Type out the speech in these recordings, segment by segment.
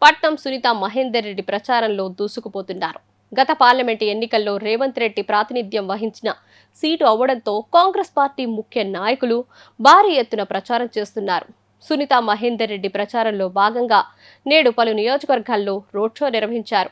పట్నం సునీత మహేందర్ రెడ్డి ప్రచారంలో దూసుకుపోతున్నారు. గత పార్లమెంటు ఎన్నికల్లో రేవంత్ రెడ్డి ప్రాతినిధ్యం వహించిన సీటు అవ్వడంతో కాంగ్రెస్ పార్టీ ముఖ్య నాయకులు భారీ ఎత్తున ప్రచారం చేస్తున్నారు. సునీత మహేందర్ రెడ్డి ప్రచారంలో భాగంగా నేడు పలు నియోజకవర్గాల్లో రోడ్ షో నిర్వహించారు.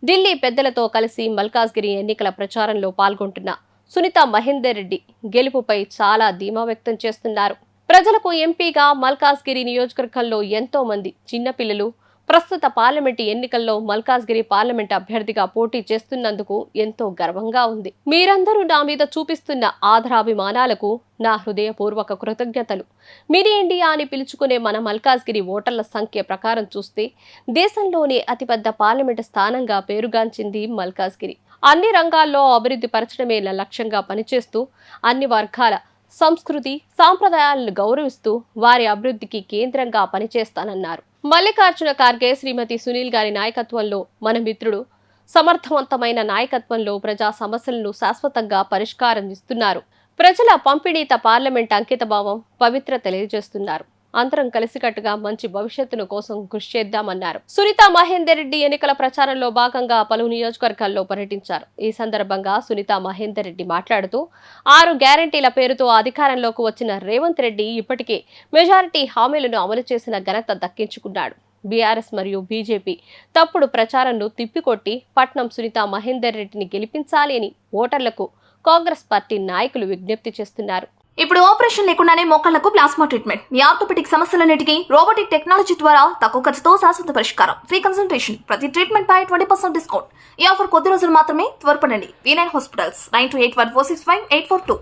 ఢిల్లీ పెద్దలతో కలిసి మల్కాజ్గిరి ఎన్నికల ప్రచారంలో పాల్గొంటున్న సునీత మహేందర్ రెడ్డి గెలుపుపై చాలా ధీమా వ్యక్తం చేస్తున్నారు. ప్రజలకు ఎంపీగా మల్కాజ్గిరి నియోజకవర్గంలో ఎంతో మంది చిన్నపిల్లలు ప్రస్తుత పార్లమెంటు ఎన్నికల్లో మల్కాజ్గిరి పార్లమెంటు అభ్యర్థిగా పోటీ చేస్తున్నందుకు ఎంతో గర్వంగా ఉంది. మీరందరూ నా మీద చూపిస్తున్న ఆదరాభిమానాలకు నా హృదయపూర్వక కృతజ్ఞతలు. మినీ ఇండియా అని పిలుచుకునే మన మల్కాజ్గిరి ఓటర్ల సంఖ్య ప్రకారం చూస్తే దేశంలోనే అతిపెద్ద పార్లమెంటు స్థానంగా పేరుగాంచింది మల్కాజ్గిరి. అన్ని రంగాల్లో అభివృద్ధి పరచడమే లక్ష్యంగా పనిచేస్తూ అన్ని వర్గాల సంస్కృతి సాంప్రదాయాలను గౌరవిస్తూ వారి అభివృద్ధికి కేంద్రంగా పనిచేస్తానన్నారు. మల్లికార్జున ఖార్గే శ్రీమతి సునీల్ గారి నాయకత్వంలో మన మిత్రుడు సమర్థవంతమైన నాయకత్వంలో ప్రజా సమస్యలను శాశ్వతంగా పరిష్కారం ఇస్తున్నారు. ప్రజల పంపిణీత పార్లమెంట్ అంకితభావం పవిత్ర తెలియజేస్తున్నారు. అందరం కలిసికట్టుగా మంచి భవిష్యత్తును కోసం కృషి చేద్దామన్నారు. సునీత మహేందర్ రెడ్డి ఎన్నికల ప్రచారంలో భాగంగా పలు నియోజకవర్గాల్లో పర్యటించారు. ఈ సందర్భంగా సునీత మహేందర్ రెడ్డి మాట్లాడుతూ 6 గ్యారంటీల పేరుతో అధికారంలోకి వచ్చిన రేవంత్ రెడ్డి ఇప్పటికే మెజారిటీ హామీలను అమలు చేసిన ఘనత దక్కించుకున్నాడు. బీఆర్ఎస్ మరియు బీజేపీ తప్పుడు ప్రచారంను తిప్పికొట్టి పట్నం సునీత మహేందర్ రెడ్డిని గెలిపించాలి అని ఓటర్లకు కాంగ్రెస్ పార్టీ నాయకులు విజ్ఞప్తి చేస్తున్నారు. ఇప్పుడు ఆపరేషన్ లేకుండానే మోకాళ్లకు ప్లాస్మా ట్రీట్మెంట్. మీ ఆర్థోపెటిక్ సమస్యలన్నిటికీ రోబోటిక్ టెక్నాలజీ ద్వారా తక్కువ ఖర్చుతో శాశ్వత పరిష్కారం. Free consultation. ప్రతి ట్రీట్మెంట్ పై 20% డిస్కౌంట్. ఈ ఆఫర్ కొద్ది రోజులు మాత్రమే. త్వరపడండి. V9 hospitals 9281465842.